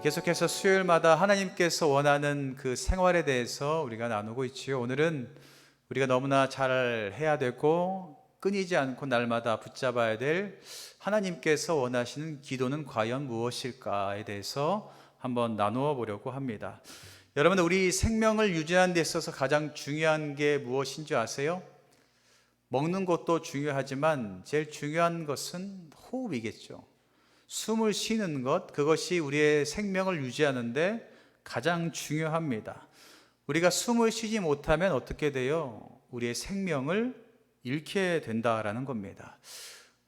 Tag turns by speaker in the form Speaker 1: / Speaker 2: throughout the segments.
Speaker 1: 계속해서 수요일마다 하나님께서 원하는 그 생활에 대해서 우리가 나누고 있지요. 오늘은 우리가 너무나 잘 해야 되고 끊이지 않고 날마다 붙잡아야 될 하나님께서 원하시는 기도는 과연 무엇일까에 대해서 한번 나누어 보려고 합니다. 여러분, 우리 생명을 유지하는 데 있어서 가장 중요한 게 무엇인 줄 아세요? 먹는 것도 중요하지만 제일 중요한 것은 호흡이겠죠. 숨을 쉬는 것, 그것이 우리의 생명을 유지하는데 가장 중요합니다. 우리가 숨을 쉬지 못하면 어떻게 돼요? 우리의 생명을 잃게 된다라는 겁니다.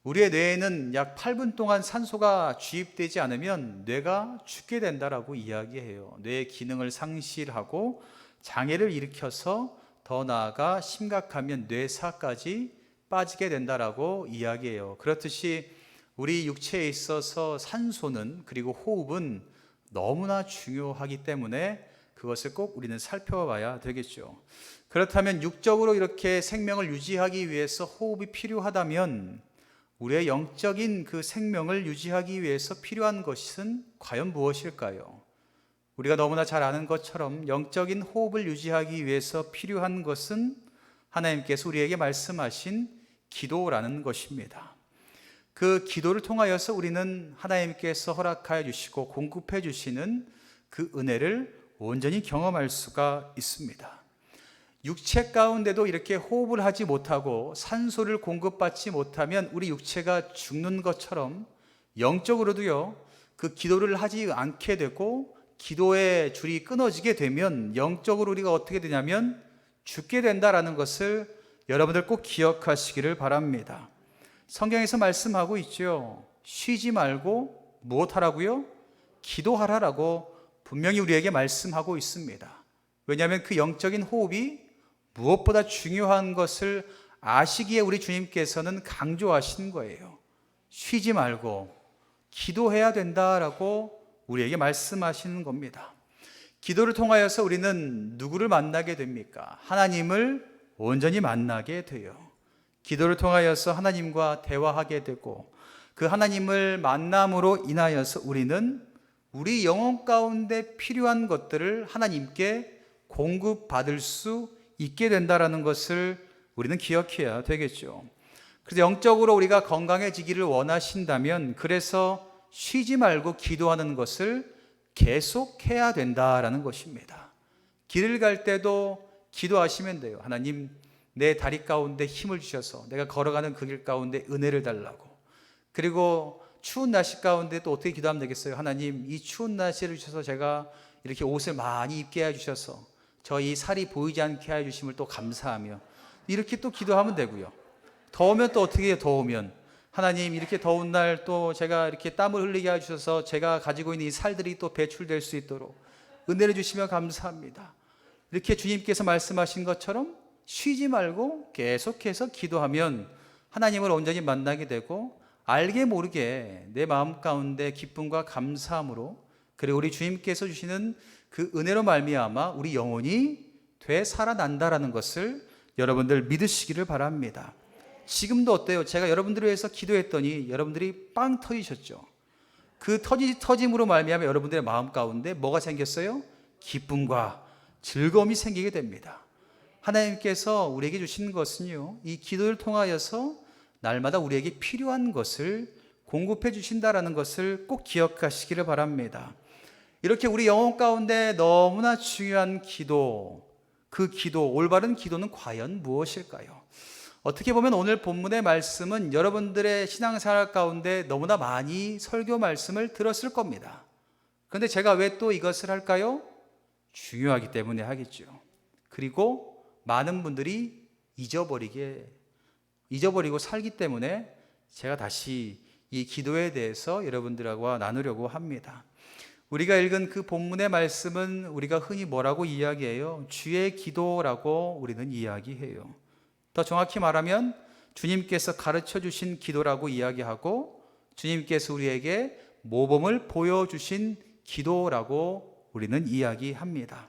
Speaker 1: 우리의 뇌에는 약 8분 동안 산소가 주입되지 않으면 뇌가 죽게 된다라고 이야기해요. 뇌의 기능을 상실하고 장애를 일으켜서 더 나아가 심각하면 뇌사까지 빠지게 된다라고 이야기해요. 그렇듯이 우리 육체에 있어서 산소는, 그리고 호흡은 너무나 중요하기 때문에 그것을 꼭 우리는 살펴봐야 되겠죠. 그렇다면 육적으로 이렇게 생명을 유지하기 위해서 호흡이 필요하다면 우리의 영적인 그 생명을 유지하기 위해서 필요한 것은 과연 무엇일까요? 우리가 너무나 잘 아는 것처럼 영적인 호흡을 유지하기 위해서 필요한 것은 하나님께서 우리에게 말씀하신 기도라는 것입니다. 그 기도를 통하여서 우리는 하나님께서 허락하여 주시고 공급해 주시는 그 은혜를 온전히 경험할 수가 있습니다. 육체 가운데도 이렇게 호흡을 하지 못하고 산소를 공급받지 못하면 우리 육체가 죽는 것처럼 영적으로도요, 그 기도를 하지 않게 되고 기도의 줄이 끊어지게 되면 영적으로 우리가 어떻게 되냐면 죽게 된다라는 것을 여러분들 꼭 기억하시기를 바랍니다. 성경에서 말씀하고 있죠. 쉬지 말고 무엇하라고요? 기도하라라고 분명히 우리에게 말씀하고 있습니다. 왜냐하면 그 영적인 호흡이 무엇보다 중요한 것을 아시기에 우리 주님께서는 강조하시는 거예요. 쉬지 말고 기도해야 된다라고 우리에게 말씀하시는 겁니다. 기도를 통하여서 우리는 누구를 만나게 됩니까? 하나님을 온전히 만나게 돼요. 기도를 통하여서 하나님과 대화하게 되고 그 하나님을 만남으로 인하여서 우리는 우리 영혼 가운데 필요한 것들을 하나님께 공급받을 수 있게 된다는 것을 우리는 기억해야 되겠죠. 그래서 영적으로 우리가 건강해지기를 원하신다면 그래서 쉬지 말고 기도하는 것을 계속해야 된다라는 것입니다. 길을 갈 때도 기도하시면 돼요. 하나님, 내 다리 가운데 힘을 주셔서 내가 걸어가는 그 길 가운데 은혜를 달라고. 그리고 추운 날씨 가운데 또 어떻게 기도하면 되겠어요? 하나님, 이 추운 날씨를 주셔서 제가 이렇게 옷을 많이 입게 해주셔서 저희 살이 보이지 않게 해주심을 또 감사하며 이렇게 또 기도하면 되고요. 더우면 또 어떻게 해요? 더우면 하나님, 이렇게 더운 날 또 제가 이렇게 땀을 흘리게 해주셔서 제가 가지고 있는 이 살들이 또 배출될 수 있도록 은혜를 주시며 감사합니다. 이렇게 주님께서 말씀하신 것처럼 쉬지 말고 계속해서 기도하면 하나님을 온전히 만나게 되고 알게 모르게 내 마음 가운데 기쁨과 감사함으로, 그리고 우리 주님께서 주시는 그 은혜로 말미암아 우리 영혼이 되살아난다라는 것을 여러분들 믿으시기를 바랍니다. 지금도 어때요? 제가 여러분들을 위해서 기도했더니 여러분들이 빵 터지셨죠. 그 터짐으로 말미암아 여러분들의 마음 가운데 뭐가 생겼어요? 기쁨과 즐거움이 생기게 됩니다. 하나님께서 우리에게 주신 것은요, 이 기도를 통하여서 날마다 우리에게 필요한 것을 공급해 주신다라는 것을 꼭 기억하시기를 바랍니다. 이렇게 우리 영혼 가운데 너무나 중요한 기도, 그 기도, 올바른 기도는 과연 무엇일까요? 어떻게 보면 오늘 본문의 말씀은 여러분들의 신앙생활 가운데 너무나 많이 설교 말씀을 들었을 겁니다. 그런데 제가 왜 또 이것을 할까요? 중요하기 때문에 하겠죠. 그리고 많은 분들이 잊어버리고 살기 때문에 제가 다시 이 기도에 대해서 여러분들과 나누려고 합니다. 우리가 읽은 그 본문의 말씀은 우리가 흔히 뭐라고 이야기해요? 주의 기도라고 우리는 이야기해요. 더 정확히 말하면 주님께서 가르쳐 주신 기도라고 이야기하고 주님께서 우리에게 모범을 보여주신 기도라고 우리는 이야기합니다.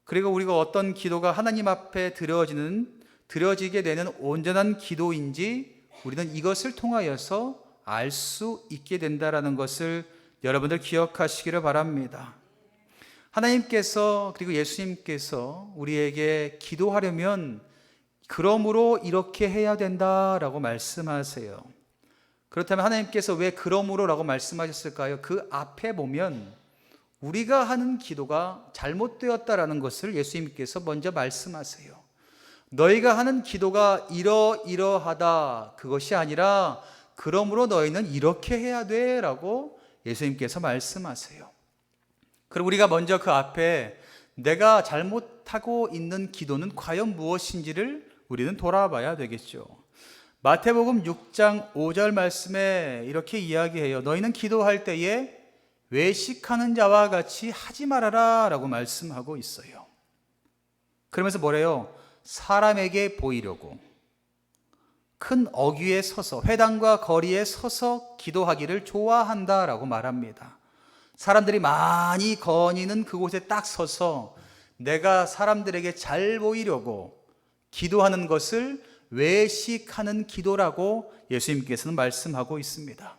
Speaker 1: 그리고 우리가 어떤 기도가 하나님 앞에 드려지는 드려지게 되는 온전한 기도인지 우리는 이것을 통하여서 알 수 있게 된다라는 것을 여러분들 기억하시기를 바랍니다. 하나님께서 그리고 예수님께서 우리에게 기도하려면 그러므로 이렇게 해야 된다라고 말씀하세요. 그렇다면 하나님께서 왜 그러므로라고 말씀하셨을까요? 그 앞에 보면 우리가 하는 기도가 잘못되었다라는 것을 예수님께서 먼저 말씀하세요. 너희가 하는 기도가 이러이러하다 그것이 아니라 그러므로 너희는 이렇게 해야 돼 라고 예수님께서 말씀하세요. 그럼 우리가 먼저 그 앞에 내가 잘못하고 있는 기도는 과연 무엇인지를 우리는 돌아봐야 되겠죠. 마태복음 6장 5절 말씀에 이렇게 이야기해요. 너희는 기도할 때에 외식하는 자와 같이 하지 말아라 라고 말씀하고 있어요. 그러면서 뭐래요? 사람에게 보이려고 큰 어귀에 서서 회당과 거리에 서서 기도하기를 좋아한다라고 말합니다. 사람들이 많이 거니는 그곳에 딱 서서 내가 사람들에게 잘 보이려고 기도하는 것을 외식하는 기도라고 예수님께서는 말씀하고 있습니다.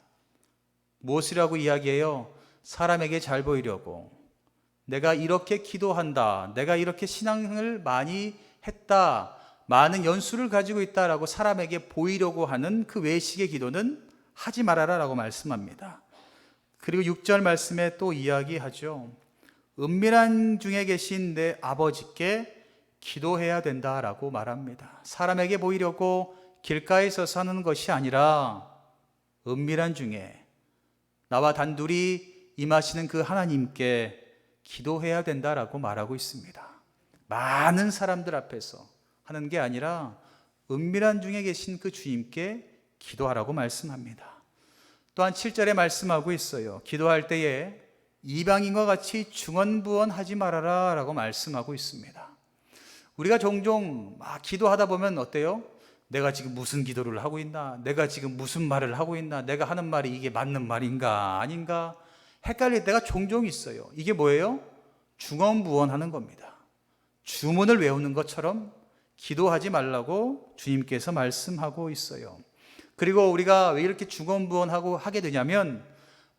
Speaker 1: 무엇이라고 이야기해요? 사람에게 잘 보이려고 내가 이렇게 기도한다, 내가 이렇게 신앙을 많이 했다, 많은 연수를 가지고 있다라고 사람에게 보이려고 하는 그 외식의 기도는 하지 말아라 라고 말씀합니다. 그리고 6절 말씀에 또 이야기하죠. 은밀한 중에 계신 내 아버지께 기도해야 된다라고 말합니다. 사람에게 보이려고 길가에 서서 하는 것이 아니라 은밀한 중에 나와 단둘이 임하시는 그 하나님께 기도해야 된다라고 말하고 있습니다. 많은 사람들 앞에서 하는 게 아니라 은밀한 중에 계신 그 주님께 기도하라고 말씀합니다. 또한 7절에 말씀하고 있어요. 기도할 때에 이방인과 같이 중언부언하지 말아라 라고 말씀하고 있습니다. 우리가 종종 막 기도하다 보면 어때요? 내가 지금 무슨 기도를 하고 있나? 내가 지금 무슨 말을 하고 있나? 내가 하는 말이 이게 맞는 말인가? 아닌가? 헷갈릴 때가 종종 있어요. 이게 뭐예요? 중언부언하는 겁니다. 주문을 외우는 것처럼 기도하지 말라고 주님께서 말씀하고 있어요. 그리고 우리가 왜 이렇게 중언부언하고 하게 되냐면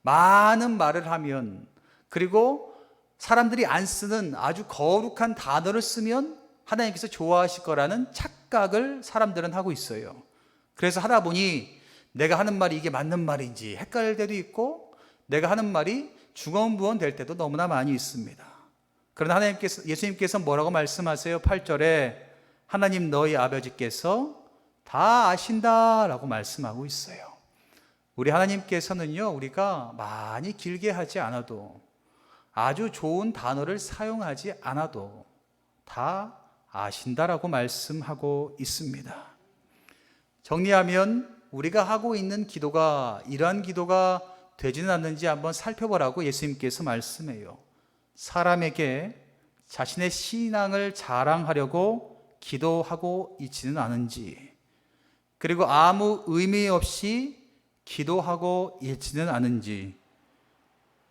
Speaker 1: 많은 말을 하면 그리고 사람들이 안 쓰는 아주 거룩한 단어를 쓰면 하나님께서 좋아하실 거라는 착각을 사람들은 하고 있어요. 그래서 하다 보니 내가 하는 말이 이게 맞는 말인지 헷갈릴 때도 있고 내가 하는 말이 중언부언 될 때도 너무나 많이 있습니다. 그러나 예수님께서 뭐라고 말씀하세요? 8절에 하나님 너희 아버지께서 다 아신다라고 말씀하고 있어요. 우리 하나님께서는요, 우리가 많이 길게 하지 않아도 아주 좋은 단어를 사용하지 않아도 다 아신다라고 말씀하고 있습니다. 정리하면 우리가 하고 있는 기도가 이러한 기도가 되지는 않는지 한번 살펴보라고 예수님께서 말씀해요. 사람에게 자신의 신앙을 자랑하려고 기도하고 있지는 않은지, 그리고 아무 의미 없이 기도하고 있지는 않은지,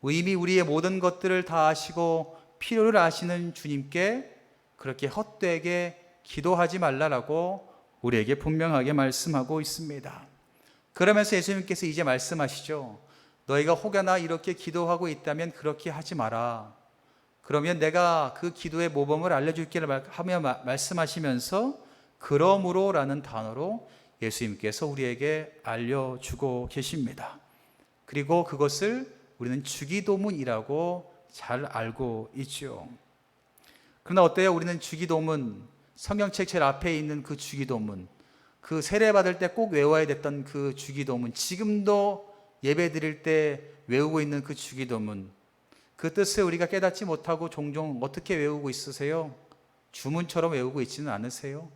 Speaker 1: 이미 우리의 모든 것들을 다 아시고 필요를 아시는 주님께 그렇게 헛되게 기도하지 말라라고 우리에게 분명하게 말씀하고 있습니다. 그러면서 예수님께서 이제 말씀하시죠. 너희가 혹여나 이렇게 기도하고 있다면 그렇게 하지 마라. 그러면 내가 그 기도의 모범을 알려줄기를 하며 말씀하시면서 그러므로라는 단어로 예수님께서 우리에게 알려주고 계십니다. 그리고 그것을 우리는 주기도문이라고 잘 알고 있죠. 그러나 어때요? 우리는 주기도문, 성경책 제일 앞에 있는 그 주기도문, 그 세례받을 때 꼭 외워야 됐던 그 주기도문, 지금도 예배 드릴 때 외우고 있는 그 주기도문, 그 뜻을 우리가 깨닫지 못하고 종종 어떻게 외우고 있으세요? 주문처럼 외우고 있지는 않으세요?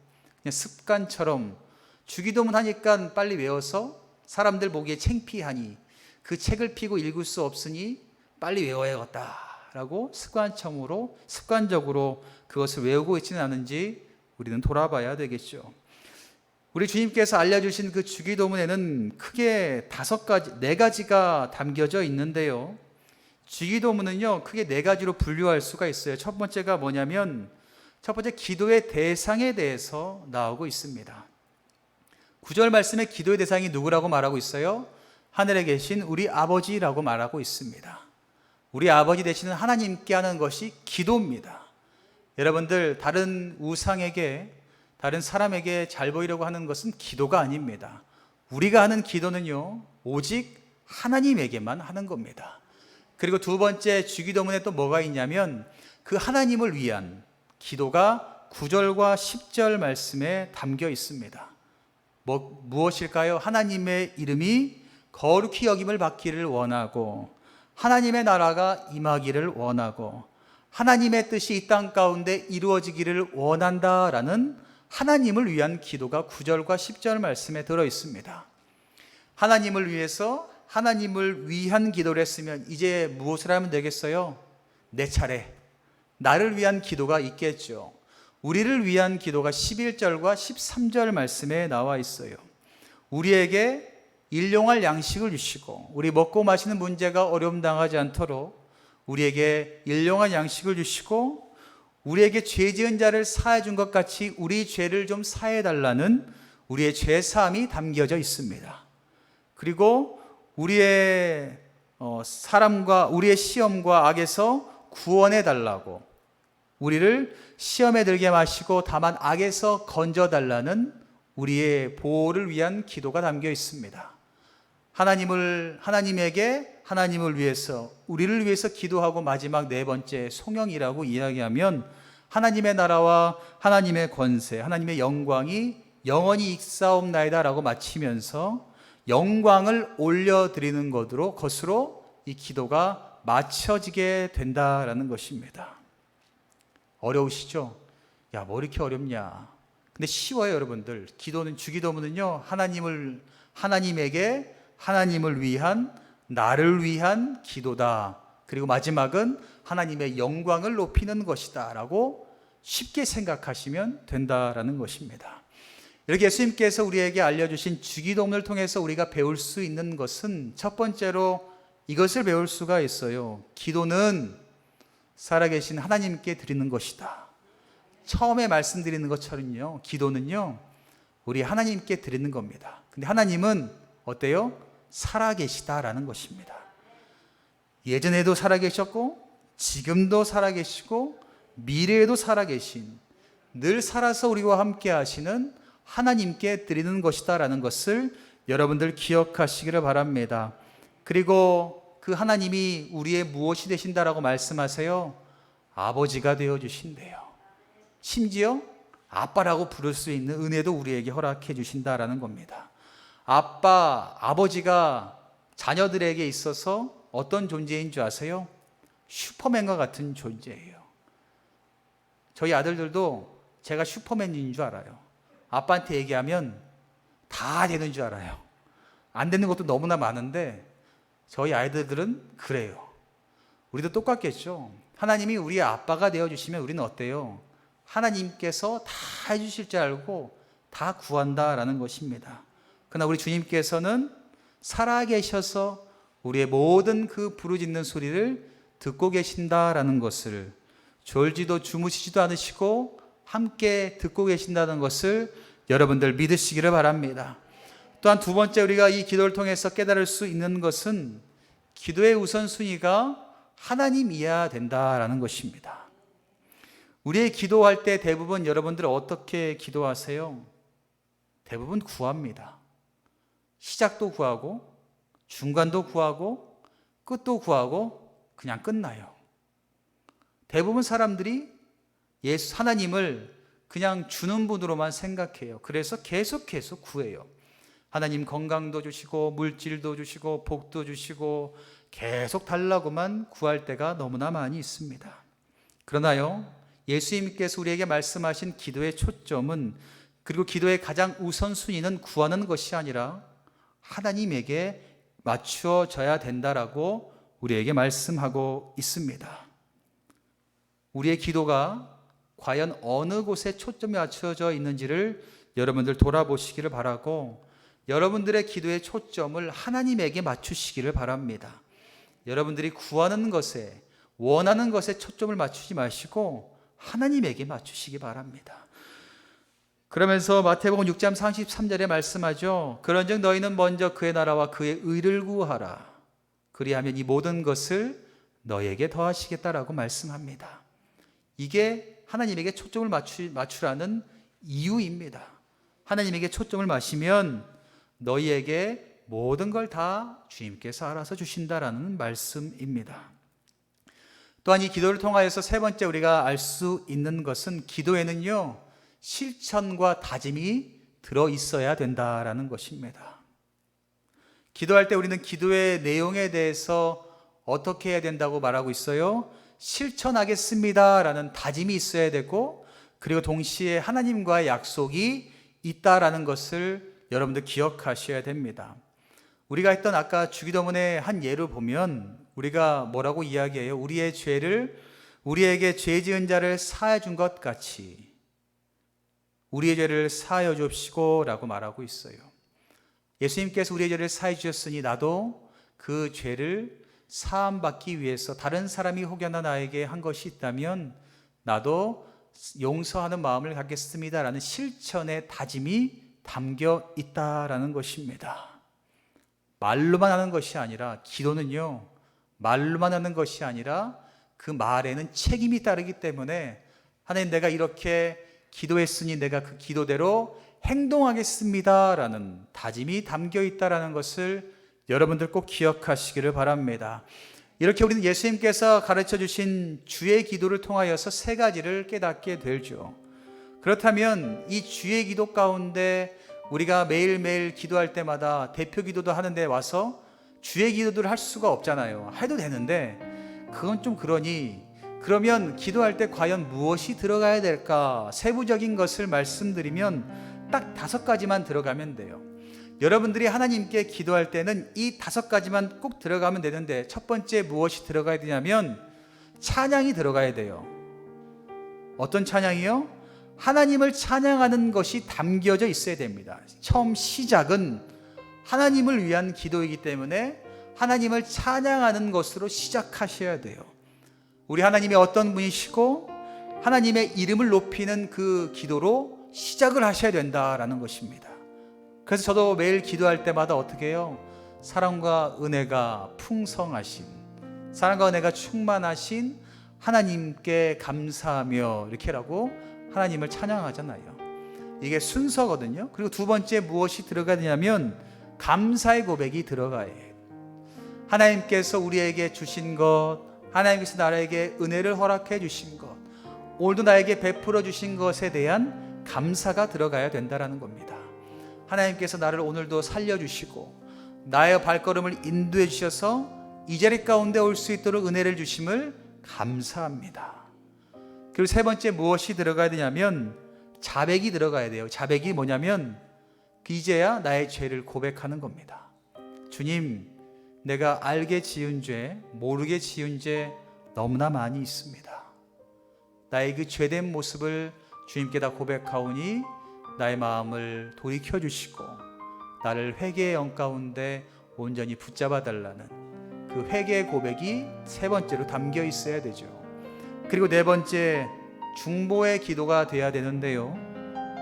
Speaker 1: 그냥 습관처럼 주기도문 하니까 빨리 외워서 사람들 보기에 창피하니 그 책을 펴고 읽을 수 없으니 빨리 외워야겠다라고 습관적으로 그것을 외우고 있지는 않은지 우리는 돌아봐야 되겠죠. 우리 주님께서 알려주신 그 주기도문에는 크게 4가지가 담겨져 있는데요. 주기도문은요, 크게 4가지로 분류할 수가 있어요. 첫 번째가 뭐냐면 첫 번째, 기도의 대상에 대해서 나오고 있습니다. 9절 말씀에 기도의 대상이 누구라고 말하고 있어요? 하늘에 계신 우리 아버지라고 말하고 있습니다. 우리 아버지 되시는 하나님께 하는 것이 기도입니다. 여러분들, 다른 우상에게, 다른 사람에게 잘 보이려고 하는 것은 기도가 아닙니다. 우리가 하는 기도는요, 오직 하나님에게만 하는 겁니다. 그리고 두 번째, 주기도문에 또 뭐가 있냐면 그 하나님을 위한 기도가 9절과 10절 말씀에 담겨 있습니다. 무엇일까요? 하나님의 이름이 거룩히 여김을 받기를 원하고, 하나님의 나라가 임하기를 원하고, 하나님의 뜻이 이 땅 가운데 이루어지기를 원한다라는 하나님을 위한 기도가 9절과 10절 말씀에 들어 있습니다. 하나님을 위해서, 하나님을 위한 기도를 했으면 이제 무엇을 하면 되겠어요? 내 차례, 나를 위한 기도가 있겠죠. 우리를 위한 기도가 11절과 13절 말씀에 나와 있어요. 우리에게 일용할 양식을 주시고, 우리 먹고 마시는 문제가 어려움 당하지 않도록 우리에게 일용할 양식을 주시고, 우리에게 죄 지은 자를 사해 준 것 같이 우리 죄를 좀 사해 달라는 우리의 죄 사함이 담겨져 있습니다. 그리고 우리의 사람과 우리의 시험과 악에서 구원해 달라고, 우리를 시험에 들게 마시고 다만 악에서 건져 달라는 우리의 보호를 위한 기도가 담겨 있습니다. 하나님에게, 하나님을 위해서, 우리를 위해서 기도하고 마지막 네 번째, 송영이라고 이야기하면 하나님의 나라와 하나님의 권세, 하나님의 영광이 영원히 익사옵나이다 라고 마치면서 영광을 올려드리는 것으로 이 기도가 마쳐지게 된다라는 것입니다. 어려우시죠? 야, 뭐 이렇게 어렵냐? 근데 쉬워요, 여러분들. 기도는, 주기도문은요, 하나님에게, 하나님을 위한, 나를 위한 기도다. 그리고 마지막은 하나님의 영광을 높이는 것이다 라고 쉽게 생각하시면 된다라는 것입니다. 이렇게 예수님께서 우리에게 알려주신 주기도문을 통해서 우리가 배울 수 있는 것은, 첫 번째로 이것을 배울 수가 있어요. 기도는 살아계신 하나님께 드리는 것이다. 처음에 말씀드리는 것처럼요, 기도는요, 우리 하나님께 드리는 겁니다. 근데 하나님은 어때요? 살아계시다라는 것입니다. 예전에도 살아계셨고, 지금도 살아계시고, 미래에도 살아계신, 늘 살아서 우리와 함께 하시는 하나님께 드리는 것이다라는 것을 여러분들 기억하시기를 바랍니다. 그리고 그 하나님이 우리의 무엇이 되신다라고 말씀하세요? 아버지가 되어주신대요. 심지어 아빠라고 부를 수 있는 은혜도 우리에게 허락해 주신다라는 겁니다. 아버지가 자녀들에게 있어서 어떤 존재인 줄 아세요? 슈퍼맨과 같은 존재예요. 저희 아들들도 제가 슈퍼맨인 줄 알아요. 아빠한테 얘기하면 다 되는 줄 알아요. 안 되는 것도 너무나 많은데 저희 아이들은 그래요. 우리도 똑같겠죠. 하나님이 우리의 아빠가 되어주시면 우리는 어때요? 하나님께서 다 해주실 줄 알고 다 구한다라는 것입니다. 그러나 우리 주님께서는 살아계셔서 우리의 모든 그 부르짖는 소리를 듣고 계신다라는 것을, 졸지도 주무시지도 않으시고 함께 듣고 계신다는 것을 여러분들 믿으시기를 바랍니다. 또한 두 번째, 우리가 이 기도를 통해서 깨달을 수 있는 것은 기도의 우선순위가 하나님이어야 된다라는 것입니다. 우리의 기도할 때 대부분 여러분들 어떻게 기도하세요? 대부분 구합니다. 시작도 구하고, 중간도 구하고, 끝도 구하고, 그냥 끝나요. 대부분 사람들이 하나님을 그냥 주는 분으로만 생각해요. 그래서 계속 구해요. 하나님 건강도 주시고, 물질도 주시고, 복도 주시고, 계속 달라고만 구할 때가 너무나 많이 있습니다. 그러나요, 예수님께서 우리에게 말씀하신 기도의 초점은, 그리고 기도의 가장 우선순위는 구하는 것이 아니라 하나님에게 맞추어져야 된다라고 우리에게 말씀하고 있습니다. 우리의 기도가 과연 어느 곳에 초점이 맞춰져 있는지를 여러분들 돌아보시기를 바라고, 여러분들의 기도의 초점을 하나님에게 맞추시기를 바랍니다. 여러분들이 구하는 것에, 원하는 것에 초점을 맞추지 마시고 하나님에게 맞추시기 바랍니다. 그러면서 마태복음 6장 33절에 말씀하죠. 그런즉 너희는 먼저 그의 나라와 그의 의를 구하라. 그리하면 이 모든 것을 너희에게 더하시겠다라고 말씀합니다. 이게 하나님에게 초점을 맞추라는 이유입니다. 하나님에게 초점을 맞추면 너희에게 모든 걸 다 주님께서 알아서 주신다라는 말씀입니다. 또한 이 기도를 통하여서 세 번째 우리가 알 수 있는 것은 기도에는요, 실천과 다짐이 들어 있어야 된다라는 것입니다. 기도할 때 우리는 기도의 내용에 대해서 어떻게 해야 된다고 말하고 있어요? 실천하겠습니다라는 다짐이 있어야 되고, 그리고 동시에 하나님과의 약속이 있다라는 것을 여러분들 기억하셔야 됩니다. 우리가 했던 아까 주기도문의 한 예를 보면 우리가 뭐라고 이야기해요? 우리의 죄를 우리에게 죄 지은 자를 사하여 준 것 같이 우리의 죄를 사하여 주옵시고 라고 말하고 있어요. 예수님께서 우리의 죄를 사하여 주셨으니 나도 그 죄를 사함받기 위해서 다른 사람이 혹여나 나에게 한 것이 있다면 나도 용서하는 마음을 갖겠습니다 라는 실천의 다짐이 담겨 있다라는 것입니다. 말로만 하는 것이 아니라, 기도는요 말로만 하는 것이 아니라 그 말에는 책임이 따르기 때문에, 하나님 내가 이렇게 기도했으니 내가 그 기도대로 행동하겠습니다 라는 다짐이 담겨 있다는 것을 여러분들 꼭 기억하시기를 바랍니다. 이렇게 우리는 예수님께서 가르쳐 주신 주의 기도를 통하여서 세 가지를 깨닫게 되죠. 그렇다면 이 주의 기도 가운데 우리가 매일매일 기도할 때마다 대표 기도도 하는데 와서 주의 기도를 할 수가 없잖아요. 해도 되는데 그건 좀 그러니, 그러면 기도할 때 과연 무엇이 들어가야 될까? 세부적인 것을 말씀드리면 딱 5가지만 들어가면 돼요. 여러분들이 하나님께 기도할 때는 이 5가지만 꼭 들어가면 되는데, 첫 번째 무엇이 들어가야 되냐면 찬양이 들어가야 돼요. 어떤 찬양이요? 하나님을 찬양하는 것이 담겨져 있어야 됩니다. 처음 시작은 하나님을 위한 기도이기 때문에 하나님을 찬양하는 것으로 시작하셔야 돼요. 우리 하나님이 어떤 분이시고 하나님의 이름을 높이는 그 기도로 시작을 하셔야 된다라는 것입니다. 그래서 저도 매일 기도할 때마다 어떻게 해요? 사랑과 은혜가 풍성하신, 사랑과 은혜가 충만하신 하나님께 감사하며 이렇게라고 하나님을 찬양하잖아요. 이게 순서거든요. 그리고 두 번째 무엇이 들어가야 되냐면 감사의 고백이 들어가야 해요. 하나님께서 우리에게 주신 것, 하나님께서 나에게 은혜를 허락해 주신 것, 오늘도 나에게 베풀어 주신 것에 대한 감사가 들어가야 된다는 겁니다. 하나님께서 나를 오늘도 살려주시고 나의 발걸음을 인도해 주셔서 이 자리 가운데 올 수 있도록 은혜를 주심을 감사합니다. 그리고 세 번째 무엇이 들어가야 되냐면 자백이 들어가야 돼요. 자백이 뭐냐면 이제야 나의 죄를 고백하는 겁니다. 주님, 내가 알게 지은 죄, 모르게 지은 죄 너무나 많이 있습니다. 나의 그 죄된 모습을 주님께 다 고백하오니 나의 마음을 돌이켜 주시고 나를 회개의 영 가운데 온전히 붙잡아 달라는 그 회개의 고백이 세 번째로 담겨 있어야 되죠. 그리고 네 번째, 중보의 기도가 돼야 되는데요,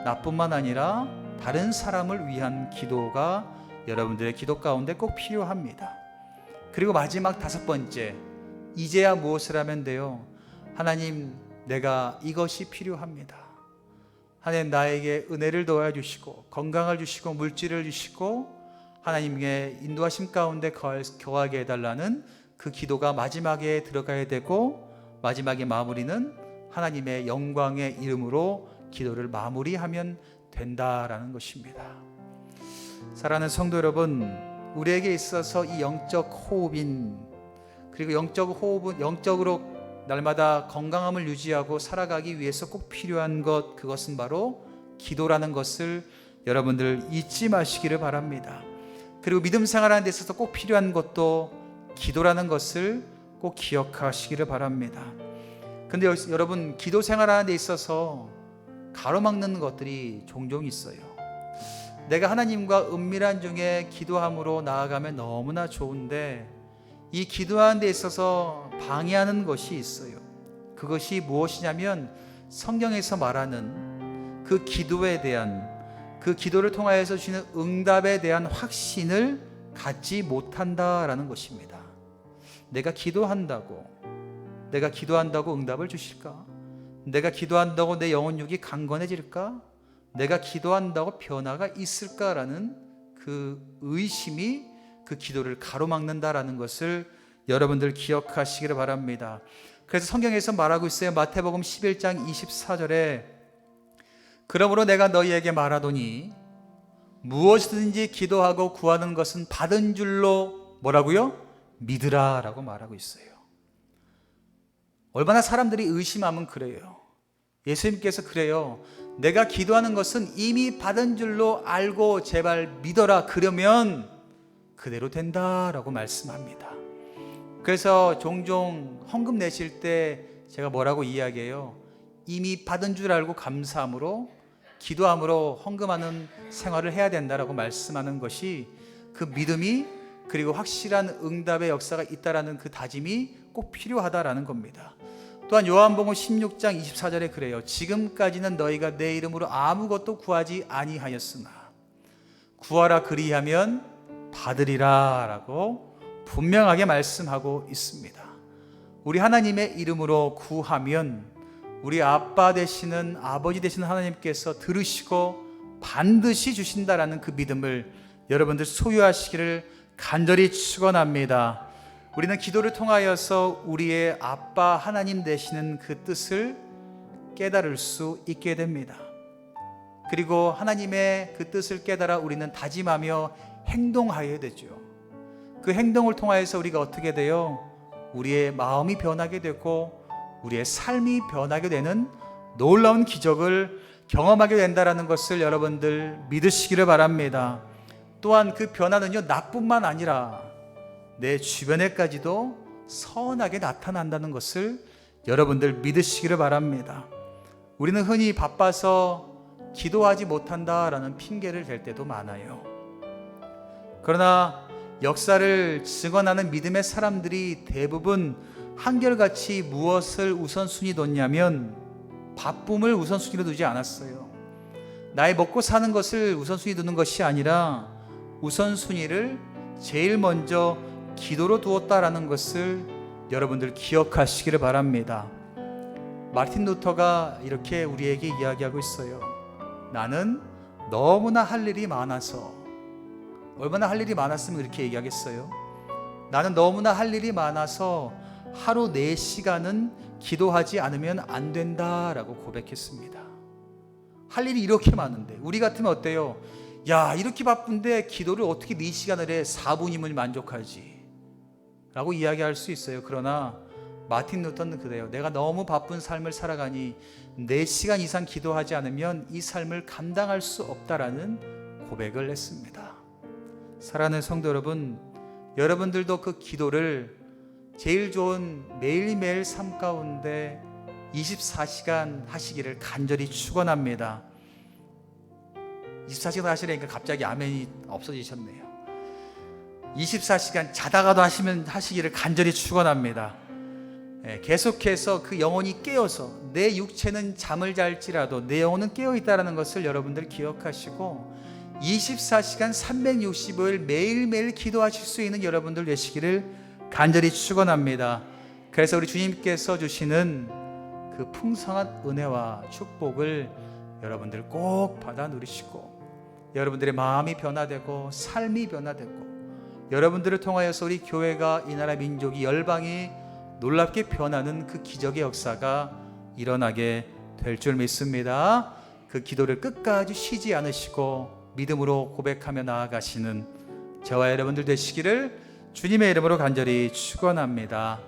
Speaker 1: 나뿐만 아니라 다른 사람을 위한 기도가 여러분들의 기도 가운데 꼭 필요합니다. 그리고 마지막 5번째, 이제야 무엇을 하면 돼요? 하나님, 내가 이것이 필요합니다. 하나님, 나에게 은혜를 도와주시고 건강을 주시고 물질을 주시고 하나님의 인도하심 가운데 거하게 해달라는 그 기도가 마지막에 들어가야 되고, 마지막의 마무리는 하나님의 영광의 이름으로 기도를 마무리하면 된다라는 것입니다. 사랑하는 성도 여러분, 우리에게 있어서 이 영적 호흡인, 그리고 영적으로 날마다 건강함을 유지하고 살아가기 위해서 꼭 필요한 것, 그것은 바로 기도라는 것을 여러분들 잊지 마시기를 바랍니다. 그리고 믿음 생활하는 데 있어서 꼭 필요한 것도 기도라는 것을 꼭 기억하시기를 바랍니다. 근데 여러분, 기도 생활하는 데 있어서 가로막는 것들이 종종 있어요. 내가 하나님과 은밀한 중에 기도함으로 나아가면 너무나 좋은데 이 기도하는 데 있어서 방해하는 것이 있어요. 그것이 무엇이냐면 성경에서 말하는 그 기도에 대한, 그 기도를 통하여서 주시는 응답에 대한 확신을 갖지 못한다라는 것입니다. 내가 기도한다고 응답을 주실까? 내가 기도한다고 내 영혼육이 강건해질까? 내가 기도한다고 변화가 있을까라는 그 의심이 그 기도를 가로막는다라는 것을 여러분들 기억하시기를 바랍니다. 그래서 성경에서 말하고 있어요. 마태복음 11장 24절에 그러므로 내가 너희에게 말하노니 무엇이든지 기도하고 구하는 것은 받은 줄로 뭐라고요? 믿으라 라고 말하고 있어요. 얼마나 사람들이 의심하면 그래요. 예수님께서 그래요. 내가 기도하는 것은 이미 받은 줄로 알고 제발 믿어라. 그러면 그대로 된다라고 말씀합니다. 그래서 종종 헌금 내실 때 제가 뭐라고 이야기해요? 이미 받은 줄 알고 감사함으로 기도함으로 헌금하는 생활을 해야 된다라고 말씀하는 것이 그 믿음이 그리고 확실한 응답의 역사가 있다라는 그 다짐이 꼭 필요하다라는 겁니다. 또한 요한복음 16장 24절에 그래요. 지금까지는 너희가 내 이름으로 아무것도 구하지 아니하였으나 구하라 그리하면 받으리라 라고 분명하게 말씀하고 있습니다. 우리 하나님의 이름으로 구하면 우리 아빠 되시는, 아버지 되시는 하나님께서 들으시고 반드시 주신다라는 그 믿음을 여러분들 소유하시기를 간절히 축원합니다. 우리는 기도를 통하여서 우리의 아빠 하나님 되시는 그 뜻을 깨달을 수 있게 됩니다. 그리고 하나님의 그 뜻을 깨달아 우리는 다짐하며 행동하여야 되죠. 그 행동을 통하여서 우리가 어떻게 돼요? 우리의 마음이 변하게 되고 우리의 삶이 변하게 되는 놀라운 기적을 경험하게 된다는 것을 여러분들 믿으시기를 바랍니다. 또한 그 변화는요, 나뿐만 아니라 내 주변에까지도 선하게 나타난다는 것을 여러분들 믿으시기를 바랍니다. 우리는 흔히 바빠서 기도하지 못한다라는 핑계를 댈 때도 많아요. 그러나 역사를 증언하는 믿음의 사람들이 대부분 한결같이 무엇을 우선순위 뒀냐면 바쁨을 우선순위로 두지 않았어요. 나의 먹고 사는 것을 우선순위 두는 것이 아니라 우선순위를 제일 먼저 기도로 두었다라는 것을 여러분들 기억하시기를 바랍니다. 마틴 루터가 이렇게 우리에게 이야기하고 있어요. 나는 너무나 할 일이 많아서. 얼마나 할 일이 많았으면 이렇게 얘기하겠어요? 나는 너무나 할 일이 많아서 하루 4시간은 기도하지 않으면 안 된다라고 고백했습니다. 할 일이 이렇게 많은데 우리 같으면 어때요? 야, 이렇게 바쁜데 기도를 어떻게 4시간을 해? 4분이면 만족하지 라고 이야기할 수 있어요. 그러나 마틴 루터는 그래요. 내가 너무 바쁜 삶을 살아가니 4시간 이상 기도하지 않으면 이 삶을 감당할 수 없다라는 고백을 했습니다. 사랑하는 성도 여러분, 여러분들도 그 기도를 제일 좋은 매일매일 삶 가운데 24시간 하시기를 간절히 축원합니다. 24시간 하시려니까 갑자기 아멘이 없어지셨네요. 24시간 자다가도 하시기를 간절히 축원합니다. 계속해서 그 영혼이 깨어서 내 육체는 잠을 잘지라도 내 영혼은 깨어있다는 것을 여러분들 기억하시고 24시간 365일 매일매일 기도하실 수 있는 여러분들 되시기를 간절히 축원합니다. 그래서 우리 주님께서 주시는 그 풍성한 은혜와 축복을 여러분들 꼭 받아 누리시고 여러분들의 마음이 변화되고 삶이 변화되고 여러분들을 통하여서 우리 교회가 이 나라 민족이 열방이 놀랍게 변하는 그 기적의 역사가 일어나게 될 줄 믿습니다. 그 기도를 끝까지 쉬지 않으시고 믿음으로 고백하며 나아가시는 저와 여러분들 되시기를 주님의 이름으로 간절히 축원합니다.